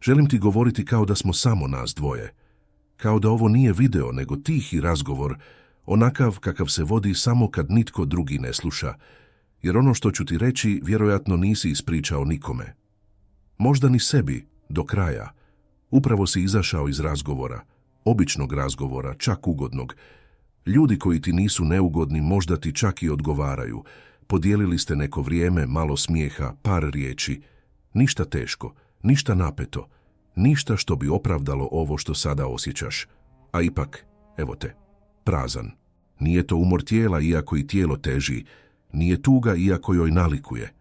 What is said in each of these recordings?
Želim ti govoriti kao da smo samo nas dvoje. Kao da ovo nije video, nego tihi razgovor, onakav kakav se vodi samo kad nitko drugi ne sluša, jer ono što ću ti reći vjerojatno nisi ispričao nikome. Možda ni sebi, do kraja. Upravo si izašao iz razgovora, običnog razgovora, čak ugodnog. Ljudi koji ti nisu neugodni možda ti čak i odgovaraju. Podijelili ste neko vrijeme, malo smijeha, par riječi. Ništa teško, ništa napeto, ništa što bi opravdalo ovo što sada osjećaš. A ipak, evo te, prazan. Nije to umor tijela iako i tijelo teži, nije tuga iako joj nalikuje.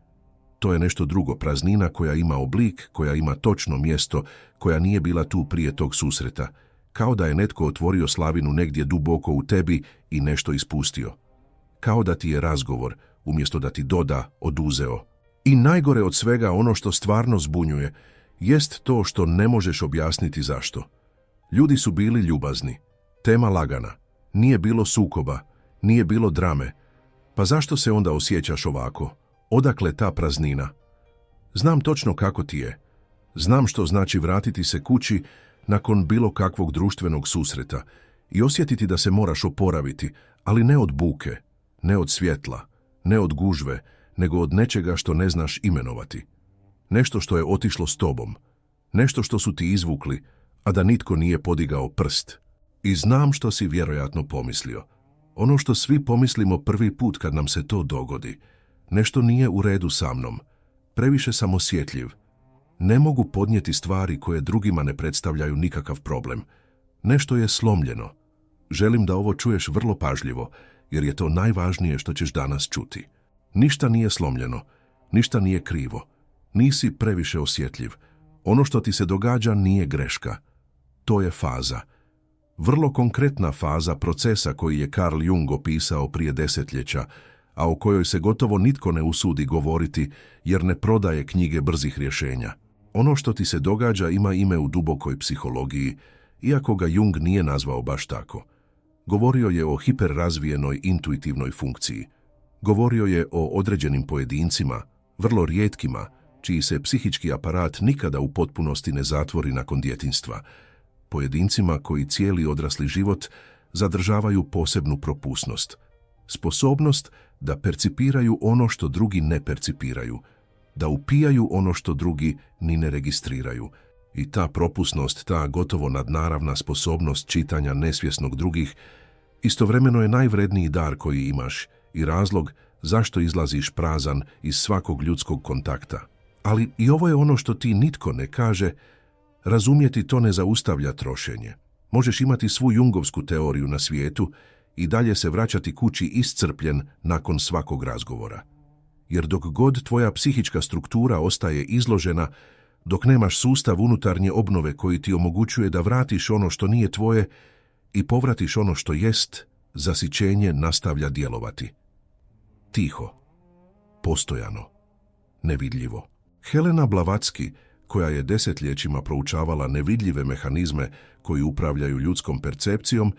To je nešto drugo, praznina koja ima oblik, koja ima točno mjesto, koja nije bila tu prije tog susreta. Kao da je netko otvorio slavinu negdje duboko u tebi i nešto ispustio. Kao da ti je razgovor, umjesto da ti doda, oduzeo. I najgore od svega, ono što stvarno zbunjuje, jest to što ne možeš objasniti zašto. Ljudi su bili ljubazni, tema lagana, nije bilo sukoba, nije bilo drame. Pa zašto se onda osjećaš ovako? Odakle ta praznina? Znam točno kako ti je. Znam što znači vratiti se kući nakon bilo kakvog društvenog susreta i osjetiti da se moraš oporaviti, ali ne od buke, ne od svjetla, ne od gužve, nego od nečega što ne znaš imenovati. Nešto što je otišlo s tobom, nešto što su ti izvukli, a da nitko nije podigao prst. I znam što si vjerojatno pomislio. Ono što svi pomislimo prvi put kad nam se to dogodi. Nešto nije u redu sa mnom. Previše sam osjetljiv. Ne mogu podnijeti stvari koje drugima ne predstavljaju nikakav problem. Nešto je slomljeno. Želim da ovo čuješ vrlo pažljivo, jer je to najvažnije što ćeš danas čuti. Ništa nije slomljeno, ništa nije krivo. Nisi previše osjetljiv. Ono što ti se događa nije greška. To je faza. Vrlo konkretna faza procesa koji je Carl Jung opisao prije desetljeća, a o kojoj se gotovo nitko ne usudi govoriti jer ne prodaje knjige brzih rješenja. Ono što ti se događa ima ime u dubokoj psihologiji, iako ga Jung nije nazvao baš tako. Govorio je o hiperrazvijenoj intuitivnoj funkciji. Govorio je o određenim pojedincima, vrlo rijetkima, čiji se psihički aparat nikada u potpunosti ne zatvori nakon djetinjstva. Pojedincima koji cijeli odrasli život zadržavaju posebnu propusnost. Sposobnost da percipiraju ono što drugi ne percipiraju, da upijaju ono što drugi ni ne registriraju. I ta propusnost, ta gotovo nadnaravna sposobnost čitanja nesvjesnog drugih, istovremeno je najvredniji dar koji imaš i razlog zašto izlaziš prazan iz svakog ljudskog kontakta. Ali i ovo je ono što ti nitko ne kaže, razumjeti to ne zaustavlja trošenje. Možeš imati svu jungovsku teoriju na svijetu i dalje se vraćati kući iscrpljen nakon svakog razgovora. Jer dok god tvoja psihička struktura ostaje izložena, dok nemaš sustav unutarnje obnove koji ti omogućuje da vratiš ono što nije tvoje i povratiš ono što jest, zasićenje nastavlja djelovati. Tiho, postojano, nevidljivo. Helena Blavatsky, koja je desetljećima proučavala nevidljive mehanizme koji upravljaju ljudskom percepcijom,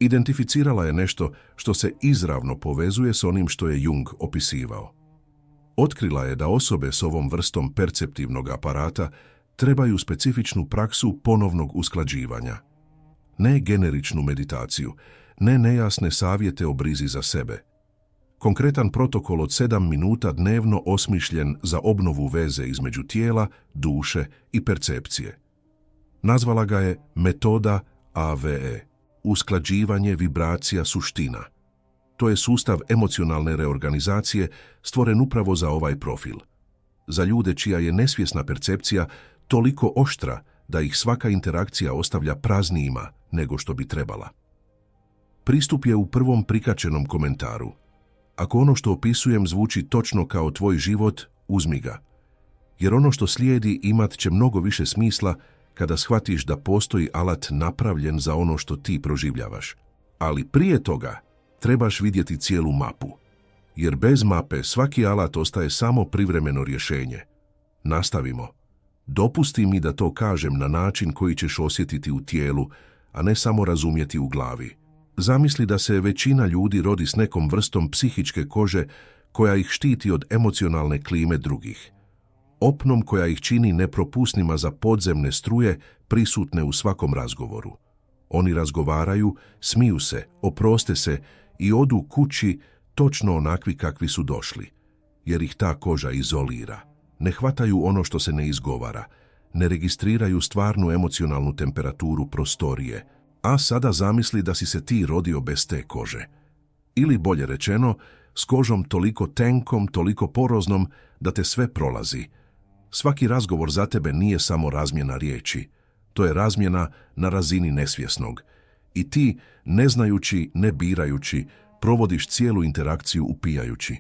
identificirala je nešto što se izravno povezuje s onim što je Jung opisivao. Otkrila je da osobe s ovom vrstom perceptivnog aparata trebaju specifičnu praksu ponovnog usklađivanja. Ne generičnu meditaciju, ne nejasne savjete o brizi za sebe. Konkretan protokol od 7 minuta dnevno osmišljen za obnovu veze između tijela, duše i percepcije. Nazvala ga je metoda AVE, usklađivanje vibracija suština. To je sustav emocionalne reorganizacije stvoren upravo za ovaj profil. Za ljude čija je nesvjesna percepcija toliko oštra da ih svaka interakcija ostavlja praznijima nego što bi trebala. Pristup je u prvom prikačenom komentaru. Ako ono što opisujem zvuči točno kao tvoj život, uzmi ga. Jer ono što slijedi imat će mnogo više smisla kada shvatiš da postoji alat napravljen za ono što ti proživljavaš. Ali prije toga trebaš vidjeti cijelu mapu. Jer bez mape svaki alat ostaje samo privremeno rješenje. Nastavimo. Dopusti mi da to kažem na način koji ćeš osjetiti u tijelu, a ne samo razumjeti u glavi. Zamisli da se većina ljudi rodi s nekom vrstom psihičke kože koja ih štiti od emocionalne klime drugih. opnom koja ih čini nepropusnima za podzemne struje prisutne u svakom razgovoru. Oni razgovaraju, smiju se, oproste se i odu kući točno onakvi kakvi su došli, jer ih ta koža izolira. Ne hvataju ono što se ne izgovara, ne registriraju stvarnu emocionalnu temperaturu prostorije. A sada zamisli da si se ti rodio bez te kože. Ili bolje rečeno, s kožom toliko tenkom, toliko poroznom da te sve prolazi. Svaki razgovor za tebe nije samo razmjena riječi. To je razmjena na razini nesvjesnog. I ti, ne znajući, ne birajući, provodiš cijelu interakciju upijajući.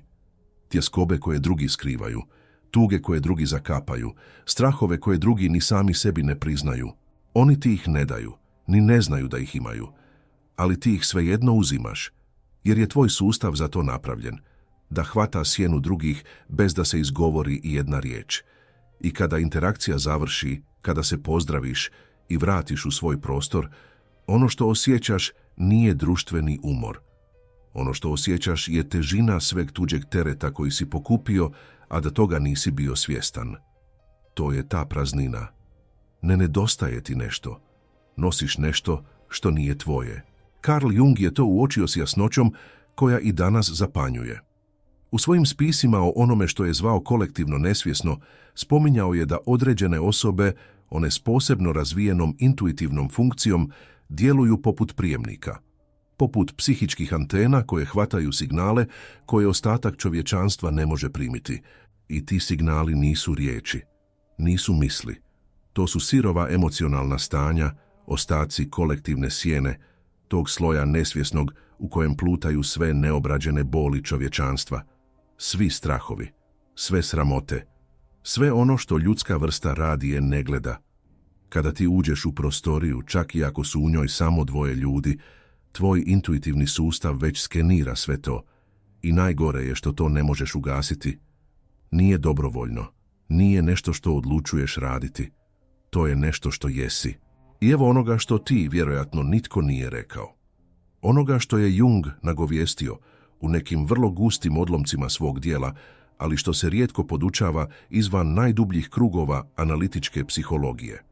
Tjeskobe koje drugi skrivaju, tuge koje drugi zakapaju, strahove koje drugi ni sami sebi ne priznaju. Oni ti ih ne daju, ni ne znaju da ih imaju, ali ti ih svejedno uzimaš, jer je tvoj sustav za to napravljen, da hvata sjenu drugih bez da se izgovori i jedna riječ. I kada interakcija završi, kada se pozdraviš i vratiš u svoj prostor, ono što osjećaš nije društveni umor. Ono što osjećaš je težina sveg tuđeg tereta koji si pokupio, a da toga nisi bio svjestan. To je ta praznina. Ne nedostaje ti nešto. Nosiš nešto što nije tvoje. Carl Jung je to uočio s jasnoćom koja i danas zapanjuje. U svojim spisima o onome što je zvao kolektivno nesvjesno, spominjao je da određene osobe, one s posebno razvijenom intuitivnom funkcijom, djeluju poput prijemnika, poput psihičkih antena koje hvataju signale koje ostatak čovječanstva ne može primiti. I ti signali nisu riječi, nisu misli. To su sirova emocionalna stanja, ostaci kolektivne sjene, tog sloja nesvjesnog u kojem plutaju sve neobrađene boli čovječanstva, svi strahovi, sve sramote, sve ono što ljudska vrsta radije ne gleda. Kada ti uđeš u prostoriju, čak i ako su u njoj samo dvoje ljudi, tvoj intuitivni sustav već skenira sve to i najgore je što to ne možeš ugasiti. Nije dobrovoljno, nije nešto što odlučuješ raditi, to je nešto što jesi. I evo onoga što ti vjerojatno nitko nije rekao. Onoga što je Jung nagovijestio u nekim vrlo gustim odlomcima svog dijela, ali što se rijetko podučava izvan najdubljih krugova analitičke psihologije.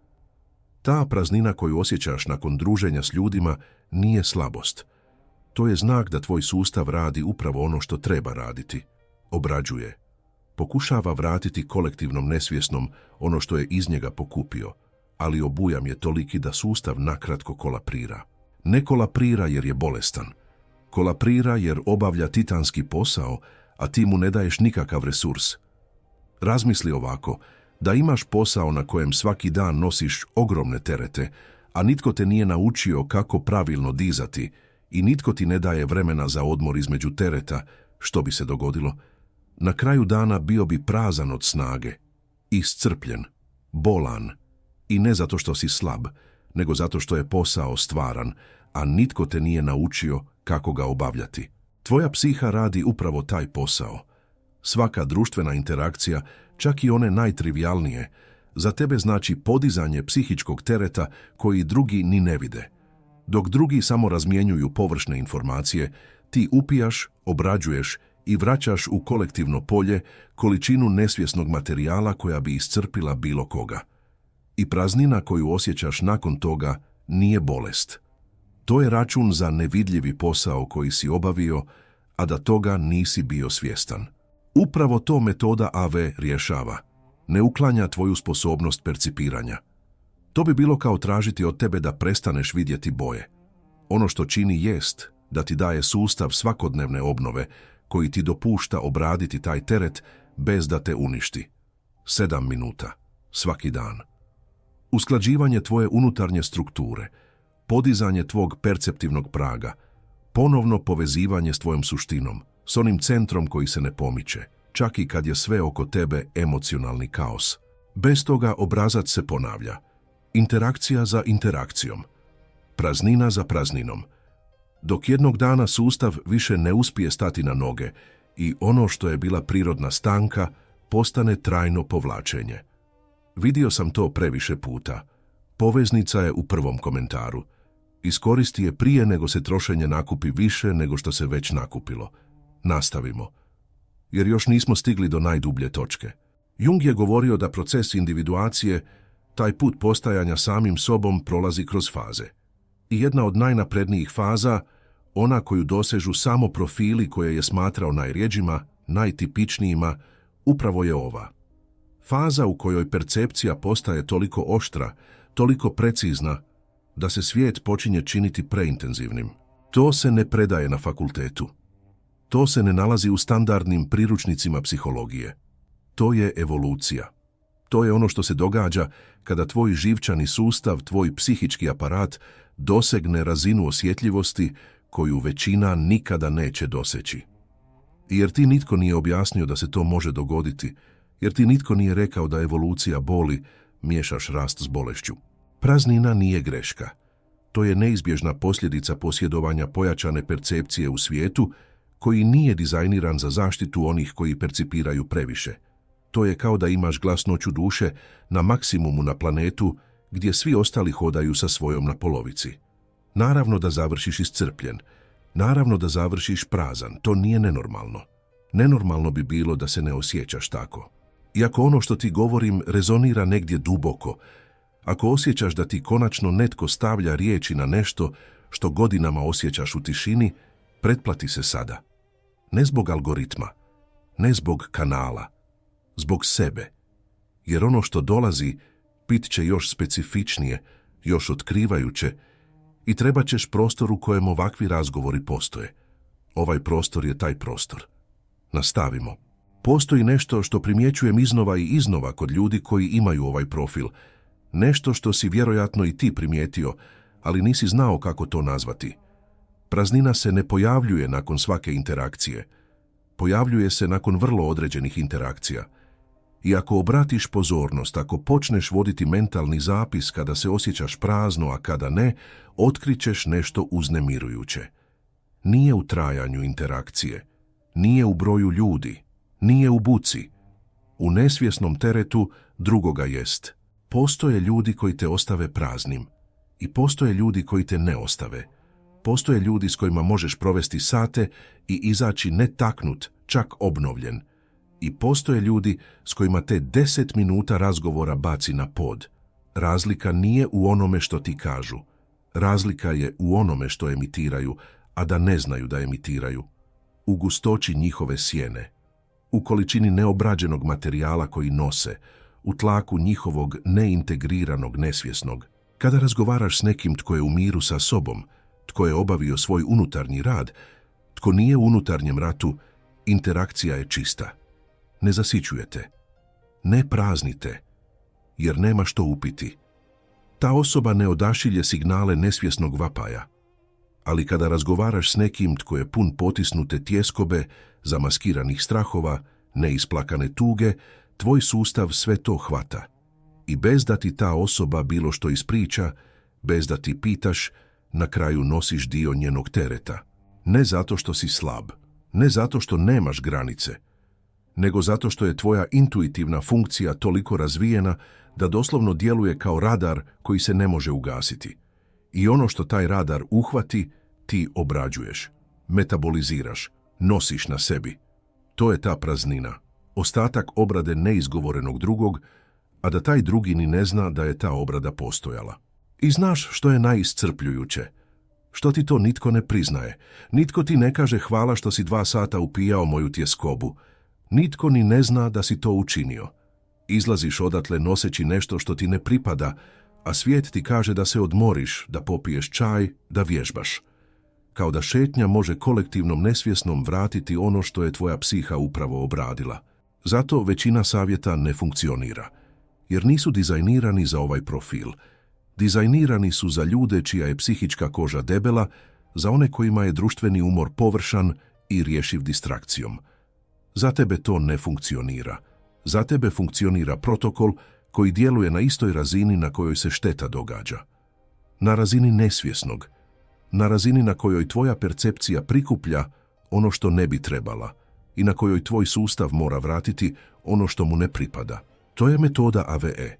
Ta praznina koju osjećaš nakon druženja s ljudima nije slabost. To je znak da tvoj sustav radi upravo ono što treba raditi. Obrađuje. Pokušava vratiti kolektivnom nesvjesnom ono što je iz njega pokupio, ali obujam je toliki da sustav nakratko kolaprira. Ne kolaprira jer je bolestan. Kolaprira jer obavlja titanski posao, a ti mu ne daješ nikakav resurs. Razmisli ovako, da imaš posao na kojem svaki dan nosiš ogromne terete, a nitko te nije naučio kako pravilno dizati i nitko ti ne daje vremena za odmor između tereta, što bi se dogodilo? Na kraju dana bio bi prazan od snage, iscrpljen, bolan, i ne zato što si slab, nego zato što je posao stvaran, a nitko te nije naučio kako ga obavljati. Tvoja psiha radi upravo taj posao. Svaka društvena interakcija, čak i one najtrivijalnije, za tebe znači podizanje psihičkog tereta koji drugi ni ne vide. Dok drugi samo razmjenjuju površne informacije, ti upijaš, obrađuješ i vraćaš u kolektivno polje količinu nesvjesnog materijala koja bi iscrpila bilo koga. I praznina koju osjećaš nakon toga nije bolest. To je račun za nevidljivi posao koji si obavio, a da toga nisi bio svjestan. Upravo to metoda AV rješava. Ne uklanja tvoju sposobnost percipiranja. To bi bilo kao tražiti od tebe da prestaneš vidjeti boje. Ono što čini jest da ti daje sustav svakodnevne obnove koji ti dopušta obraditi taj teret bez da te uništi. 7 minuta, svaki dan. Usklađivanje tvoje unutarnje strukture, podizanje tvog perceptivnog praga, ponovno povezivanje s tvojom suštinom, s onim centrom koji se ne pomiče, čak i kad je sve oko tebe emocionalni kaos. Bez toga obrazac se ponavlja. Interakcija za interakcijom. Praznina za prazninom. Dok jednog dana sustav više ne uspije stati na noge i ono što je bila prirodna stanka postane trajno povlačenje. Vidio sam to previše puta. Poveznica je u prvom komentaru. Iskoristi je prije nego se trošenje nakupi više nego što se već nakupilo. Nastavimo. Jer još nismo stigli do najdublje točke. Jung je govorio da proces individuacije, taj put postajanja samim sobom, prolazi kroz faze. I jedna od najnaprednijih faza, ona koju dosežu samo profili koje je smatrao najrjeđima, najtipičnijima, upravo je ova. Faza u kojoj percepcija postaje toliko oštra, toliko precizna, da se svijet počinje činiti preintenzivnim. To se ne predaje na fakultetu. To se ne nalazi u standardnim priručnicima psihologije. To je evolucija. To je ono što se događa kada tvoj živčani sustav, tvoj psihički aparat dosegne razinu osjetljivosti koju većina nikada neće doseći. Jer ti nitko nije objasnio da se to može dogoditi, jer ti nitko nije rekao da evolucija boli, miješaš rast s bolešću. Praznina nije greška. To je neizbježna posljedica posjedovanja pojačane percepcije u svijetu koji nije dizajniran za zaštitu onih koji percipiraju previše. To je kao da imaš glasnoću duše na maksimumu na planetu gdje svi ostali hodaju sa svojom na polovici. Naravno da završiš iscrpljen. Naravno da završiš prazan. To nije nenormalno. Nenormalno bi bilo da se ne osjećaš tako. Iako ono što ti govorim rezonira negdje duboko, ako osjećaš da ti konačno netko stavlja riječi na nešto što godinama osjećaš u tišini, pretplati se sada. Ne zbog algoritma, ne zbog kanala, zbog sebe. Jer ono što dolazi bit će još specifičnije, još otkrivajuće i trebat ćeš prostor u kojem ovakvi razgovori postoje. Ovaj prostor je taj prostor. Nastavimo. Postoji nešto što primjećujem iznova i iznova kod ljudi koji imaju ovaj profil. Nešto što si vjerojatno i ti primijetio, ali nisi znao kako to nazvati. Praznina se ne pojavljuje nakon svake interakcije. Pojavljuje se nakon vrlo određenih interakcija. I ako obratiš pozornost, ako počneš voditi mentalni zapis kada se osjećaš prazno, a kada ne, otkrićeš nešto uznemirujuće. Nije u trajanju interakcije, nije u broju ljudi, nije u buci. U nesvjesnom teretu drugoga jest. Postoje ljudi koji te ostave praznim i postoje ljudi koji te ne ostave. Postoje ljudi s kojima možeš provesti sate i izaći netaknut, čak obnovljen. I postoje ljudi s kojima te 10 minuta razgovora baci na pod. Razlika nije u onome što ti kažu. Razlika je u onome što emitiraju, a da ne znaju da emitiraju. U gustoći njihove sjene, u količini neobrađenog materijala koji nose, u tlaku njihovog neintegriranog nesvjesnog. Kada razgovaraš s nekim tko je u miru sa sobom, tko je obavio svoj unutarnji rad, tko nije u unutarnjem ratu, interakcija je čista. Ne zasićujete, ne praznite, jer nema što upiti. Ta osoba ne odašilje signale nesvjesnog vapaja. Ali kada razgovaraš s nekim tko je pun potisnute tjeskobe, zamaskiranih strahova, neisplakane tuge, tvoj sustav sve to hvata. I bez da ti ta osoba bilo što ispriča, bez da ti pitaš, na kraju nosiš dio njenog tereta. Ne zato što si slab, ne zato što nemaš granice, nego zato što je tvoja intuitivna funkcija toliko razvijena da doslovno djeluje kao radar koji se ne može ugasiti. I ono što taj radar uhvati, ti obrađuješ, metaboliziraš, nosiš na sebi. To je ta praznina, ostatak obrade neizgovorenog drugog, a da taj drugi ni ne zna da je ta obrada postojala. I znaš što je najiscrpljujuće? Što ti to nitko ne priznaje. Nitko ti ne kaže hvala što si 2 sata upijao moju tjeskobu. Nitko ni ne zna da si to učinio. Izlaziš odatle noseći nešto što ti ne pripada, a svijet ti kaže da se odmoriš, da popiješ čaj, da vježbaš. Kao da šetnja može kolektivnom nesvjesnom vratiti ono što je tvoja psiha upravo obradila. Zato većina savjeta ne funkcionira, jer nisu dizajnirani za ovaj profil. Dizajnirani su za ljude čija je psihička koža debela, za one kojima je društveni umor površan i rješiv distrakcijom. Za tebe to ne funkcionira. Za tebe funkcionira protokol koji djeluje na istoj razini na kojoj se šteta događa. Na razini nesvjesnog. Na razini na kojoj tvoja percepcija prikuplja ono što ne bi trebala i na kojoj tvoj sustav mora vratiti ono što mu ne pripada. To je metoda AVE.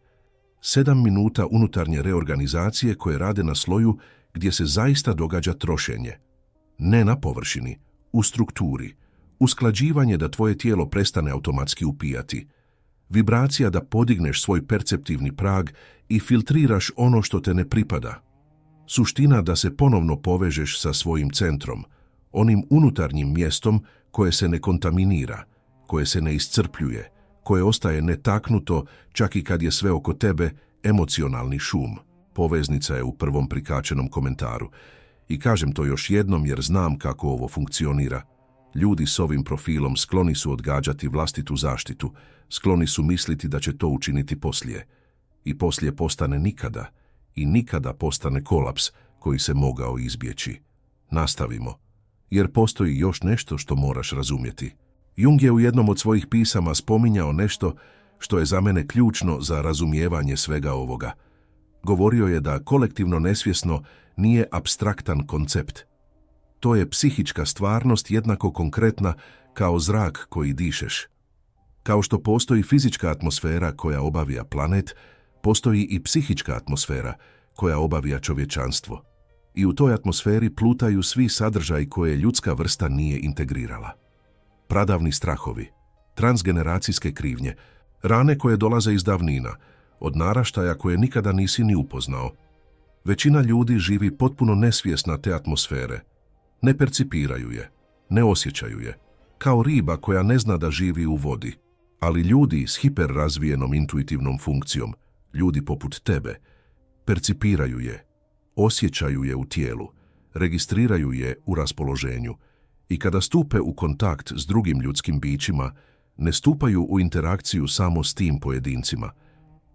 7 minuta unutarnje reorganizacije koje rade na sloju gdje se zaista događa trošenje. Ne na površini, u strukturi. Usklađivanje da tvoje tijelo prestane automatski upijati. Vibracija da podigneš svoj perceptivni prag i filtriraš ono što te ne pripada. Suština da se ponovno povežeš sa svojim centrom, onim unutarnjim mjestom koje se ne kontaminira, koje se ne iscrpljuje, koje ostaje netaknuto čak i kad je sve oko tebe emocionalni šum. Poveznica je u prvom prikačenom komentaru. I kažem to još jednom jer znam kako ovo funkcionira. Ljudi s ovim profilom skloni su odgađati vlastitu zaštitu, skloni su misliti da će to učiniti poslije. I poslije postane nikada, i nikada postane kolaps koji se mogao izbjeći. Nastavimo, jer postoji još nešto što moraš razumjeti. Jung je u jednom od svojih pisama spominjao nešto što je za mene ključno za razumijevanje svega ovoga. Govorio je da kolektivno nesvjesno nije apstraktan koncept. To je psihička stvarnost jednako konkretna kao zrak koji dišeš. Kao što postoji fizička atmosfera koja obavija planet, postoji i psihička atmosfera koja obavija čovječanstvo. I u toj atmosferi plutaju svi sadržaji koje ljudska vrsta nije integrirala. Pradavni strahovi, transgeneracijske krivnje, rane koje dolaze iz davnina, od naraštaja koje nikada nisi ni upoznao. Većina ljudi živi potpuno nesvjesna te atmosfere. Ne percipiraju je, ne osjećaju je, kao riba koja ne zna da živi u vodi. Ali ljudi s hiperrazvijenom intuitivnom funkcijom, ljudi poput tebe, percipiraju je, osjećaju je u tijelu, registriraju je u raspoloženju i kada stupe u kontakt s drugim ljudskim bićima, ne stupaju u interakciju samo s tim pojedincima.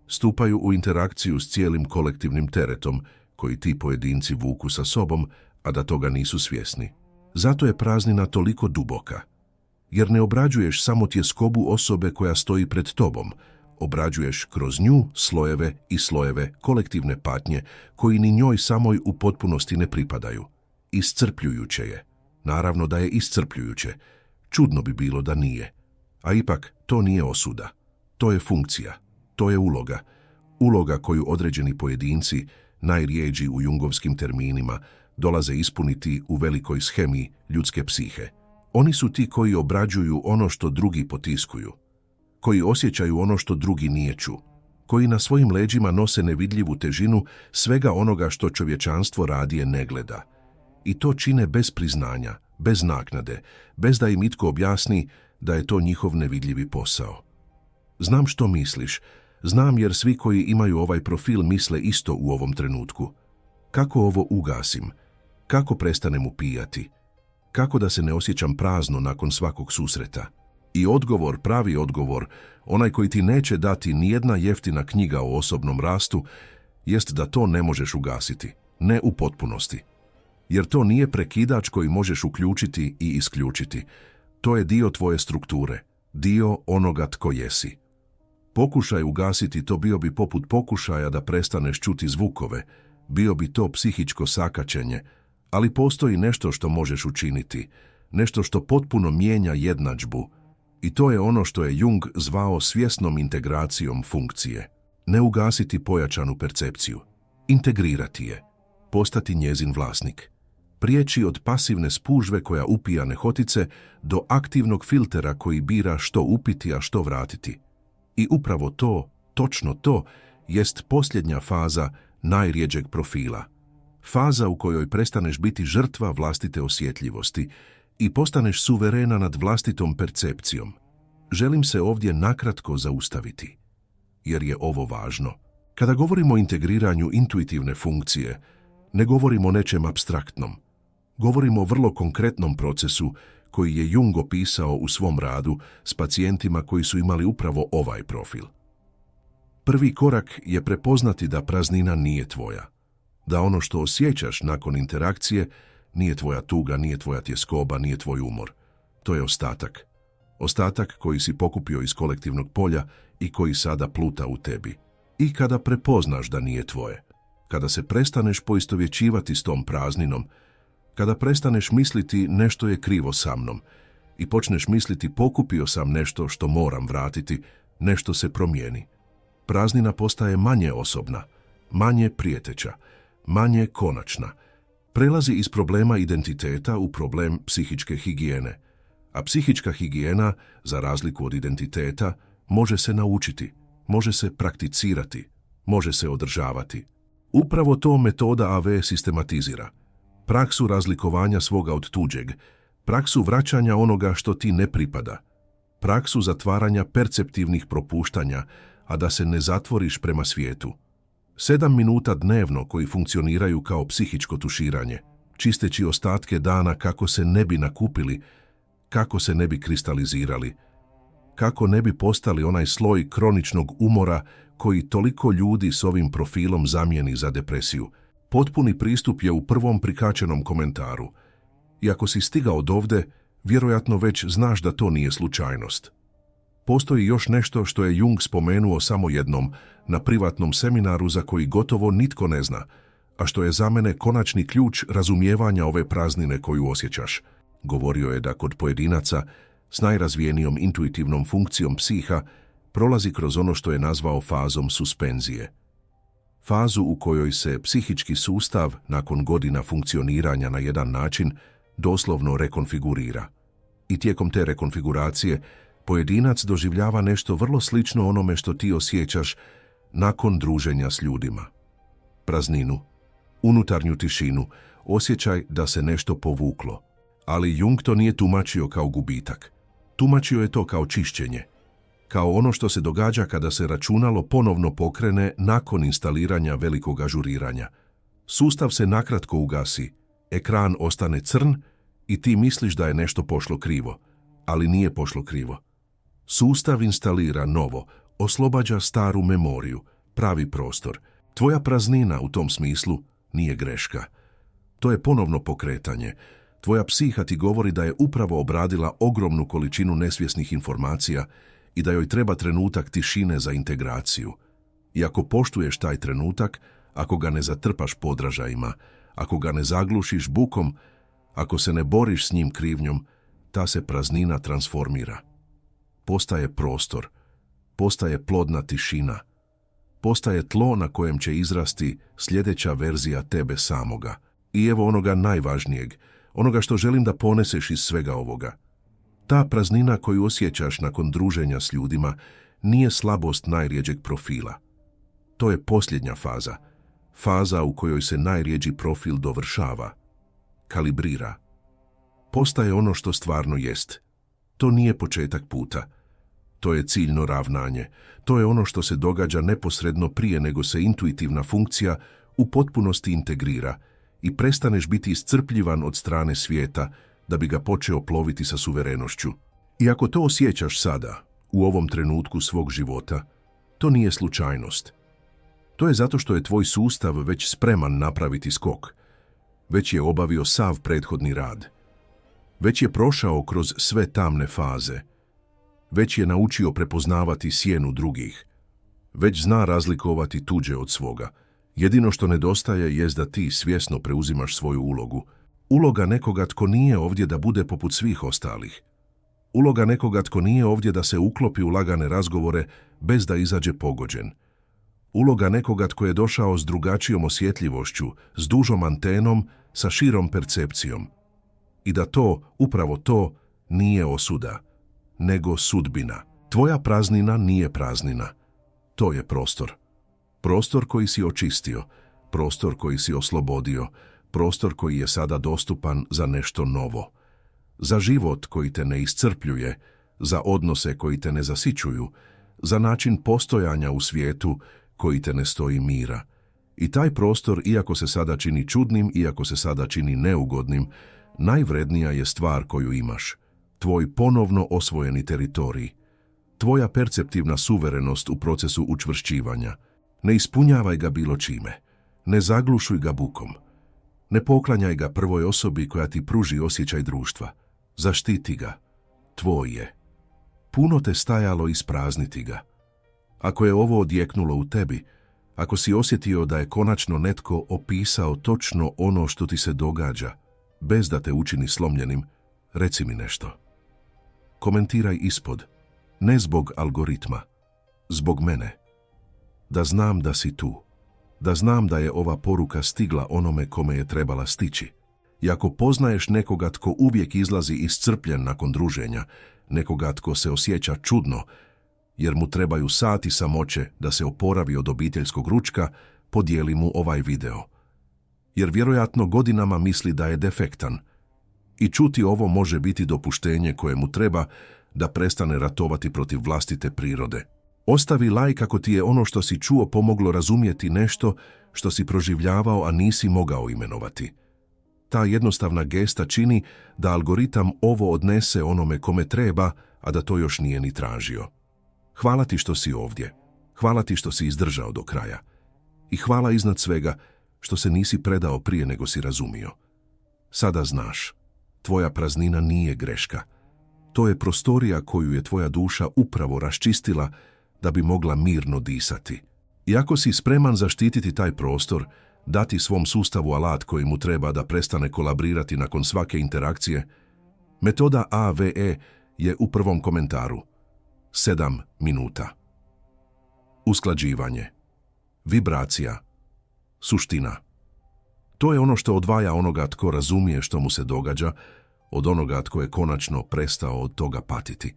Stupaju u interakciju s cijelim kolektivnim teretom koji ti pojedinci vuku sa sobom, a da toga nisu svjesni. Zato je praznina toliko duboka, jer ne obrađuješ samo tjeskobu osobe koja stoji pred tobom, obrađuješ kroz nju slojeve i slojeve kolektivne patnje koji ni njoj samoj u potpunosti ne pripadaju. Iscrpljujuće je. Naravno da je iscrpljujuće. Čudno bi bilo da nije. A ipak to nije osuda. To je funkcija. To je uloga. Uloga koju određeni pojedinci, najrjeđi u jungovskim terminima, dolaze ispuniti u velikoj shemi ljudske psihe. Oni su ti koji obrađuju ono što drugi potiskuju, koji osjećaju ono što drugi nijeću, koji na svojim leđima nose nevidljivu težinu svega onoga što čovječanstvo radije ne gleda. I to čine bez priznanja, bez naknade, bez da im itko objasni da je to njihov nevidljivi posao. Znam što misliš, znam jer svi koji imaju ovaj profil misle isto u ovom trenutku. Kako ovo ugasim? Kako prestanem upijati? Kako da se ne osjećam prazno nakon svakog susreta? I odgovor, pravi odgovor, onaj koji ti neće dati nijedna jeftina knjiga o osobnom rastu, jest da to ne možeš ugasiti, ne u potpunosti. Jer to nije prekidač koji možeš uključiti i isključiti. To je dio tvoje strukture, dio onoga tko jesi. Pokušaj ugasiti to bio bi poput pokušaja da prestaneš čuti zvukove, bio bi to psihičko sakaćenje, ali postoji nešto što možeš učiniti, nešto što potpuno mijenja jednadžbu, i to je ono što je Jung zvao svjesnom integracijom funkcije. Ne ugasiti pojačanu percepciju, integrirati je, postati njezin vlasnik. Prijeći od pasivne spužve koja upija nehotice do aktivnog filtera koji bira što upiti, a što vratiti. I upravo to, točno to, jest posljednja faza najrjeđeg profila. Faza u kojoj prestaneš biti žrtva vlastite osjetljivosti i postaneš suverena nad vlastitom percepcijom. Želim se ovdje nakratko zaustaviti, jer je ovo važno. Kada govorimo o integriranju intuitivne funkcije, ne govorimo o nečem apstraktnom. Govorimo o vrlo konkretnom procesu koji je Jung opisao u svom radu s pacijentima koji su imali upravo ovaj profil. Prvi korak je prepoznati da praznina nije tvoja, da ono što osjećaš nakon interakcije nije tvoja tuga, nije tvoja tjeskoba, nije tvoj umor. To je ostatak. Ostatak koji si pokupio iz kolektivnog polja i koji sada pluta u tebi. I kada prepoznaš da nije tvoje, kada se prestaneš poistovjećivati s tom prazninom, kada prestaneš misliti nešto je krivo sa mnom i počneš misliti pokupio sam nešto što moram vratiti, nešto se promijeni. Praznina postaje manje osobna, manje prijeteća, manje konačna. Prelazi iz problema identiteta u problem psihičke higijene. A psihička higijena, za razliku od identiteta, Može se naučiti, može se prakticirati, može se održavati. Upravo to metoda AV sistematizira. Praksu razlikovanja svoga od tuđeg, praksu vraćanja onoga što ti ne pripada, praksu zatvaranja perceptivnih propuštanja, a da se ne zatvoriš prema svijetu. 7 minuta dnevno koji funkcioniraju kao psihičko tuširanje, čisteći ostatke dana kako se ne bi nakupili, kako se ne bi kristalizirali, kako ne bi postali onaj sloj kroničnog umora koji toliko ljudi s ovim profilom zamijeni za depresiju. Potpuni pristup je u prvom prikačenom komentaru. I ako si stigao od ovde, vjerojatno već znaš da to nije slučajnost. Postoji još nešto što je Jung spomenuo samo jednom na privatnom seminaru za koji gotovo nitko ne zna, a što je za mene konačni ključ razumijevanja ove praznine koju osjećaš. Govorio je da kod pojedinaca s najrazvijenijom intuitivnom funkcijom psiha prolazi kroz ono što je nazvao fazom suspenzije. Fazu u kojoj se psihički sustav, nakon godina funkcioniranja na jedan način, doslovno rekonfigurira. I tijekom te rekonfiguracije pojedinac doživljava nešto vrlo slično onome što ti osjećaš nakon druženja s ljudima. Prazninu, unutarnju tišinu, osjećaj da se nešto povuklo. Ali Jung to nije tumačio kao gubitak. Tumačio je to kao čišćenje. Kao ono što se događa kada se računalo ponovno pokrene nakon instaliranja velikog ažuriranja. Sustav se nakratko ugasi, ekran ostane crn i ti misliš da je nešto pošlo krivo, ali nije pošlo krivo. Sustav instalira novo, oslobađa staru memoriju, pravi prostor. Tvoja praznina u tom smislu nije greška. To je ponovno pokretanje. Tvoja psiha ti govori da je upravo obradila ogromnu količinu nesvjesnih informacija i da joj treba trenutak tišine za integraciju. I ako poštuješ taj trenutak, ako ga ne zatrpaš podražajima, ako ga ne zaglušiš bukom, ako se ne boriš s njim krivnjom, ta se praznina transformira. Postaje prostor, postaje plodna tišina, postaje tlo na kojem će izrasti sljedeća verzija tebe samoga. I evo onoga najvažnijeg, onoga što želim da poneseš iz svega ovoga. Ta praznina koju osjećaš nakon druženja s ljudima nije slabost najrjeđeg profila. To je posljednja faza, faza u kojoj se najrjeđi profil dovršava, kalibrira. Postaje ono što stvarno jest. To nije početak puta. To je ciljno ravnanje. To je ono što se događa neposredno prije nego se intuitivna funkcija u potpunosti integrira i prestaneš biti iscrpljivan od strane svijeta da bi ga počeo ploviti sa suverenošću. I ako to osjećaš sada, u ovom trenutku svog života, to nije slučajnost. To je zato što je tvoj sustav već spreman napraviti skok. Već je obavio sav prethodni rad. Već je prošao kroz sve tamne faze. Već je naučio prepoznavati sjenu drugih. Već zna razlikovati tuđe od svoga. Jedino što nedostaje jest da ti svjesno preuzimaš svoju ulogu. Uloga nekoga tko nije ovdje da bude poput svih ostalih. Uloga nekoga tko nije ovdje da se uklopi u lagane razgovore bez da izađe pogođen. Uloga nekoga tko je došao s drugačijom osjetljivošću, s dužom antenom, sa širom percepcijom. I da to, upravo to, nije osuda, nego sudbina. Tvoja praznina nije praznina. To je prostor. Prostor koji si očistio, prostor koji si oslobodio, prostor koji je sada dostupan za nešto novo. Za život koji te ne iscrpljuje, za odnose koji te ne zasićuju, za način postojanja u svijetu koji te ne stoji mira. I taj prostor, iako se sada čini čudnim, iako se sada čini neugodnim, najvrednija je stvar koju imaš. Tvoj ponovno osvojeni teritorij. Tvoja perceptivna suverenost u procesu učvršćivanja. Ne ispunjavaj ga bilo čime. Ne zaglušuj ga bukom. Ne poklanjaj ga prvoj osobi koja ti pruži osjećaj društva. Zaštiti ga. Tvoj je. Puno te stajalo isprazniti ga. Ako je ovo odjeknulo u tebi, ako si osjetio da je konačno netko opisao točno ono što ti se događa, bez da te učini slomljenim, reci mi nešto. Komentiraj ispod, ne zbog algoritma, zbog mene. Da znam da si tu, da znam da je ova poruka stigla onome kome je trebala stići. I ako poznaješ nekoga tko uvijek izlazi iscrpljen nakon druženja, nekoga tko se osjeća čudno, jer mu trebaju sati samoće da se oporavi od obiteljskog ručka, podijeli mu ovaj video. Jer vjerojatno godinama misli da je defektan. I čuti ovo može biti dopuštenje koje mu treba da prestane ratovati protiv vlastite prirode. Ostavi like ako ti je ono što si čuo pomoglo razumjeti nešto što si proživljavao, a nisi mogao imenovati. Ta jednostavna gesta čini da algoritam ovo odnese onome kome treba, a da to još nije ni tražio. Hvala ti što si ovdje. Hvala ti što si izdržao do kraja. I hvala iznad svega što se nisi predao prije nego si razumio. Sada znaš, tvoja praznina nije greška. To je prostorija koju je tvoja duša upravo raščistila da bi mogla mirno disati. I ako si spreman zaštititi taj prostor, dati svom sustavu alat koji mu treba da prestane kolabrirati nakon svake interakcije, metoda AVE je u prvom komentaru. 7 minuta. Usklađivanje. Vibracija. Suština. To je ono što odvaja onoga tko razumije što mu se događa od onoga tko je konačno prestao od toga patiti.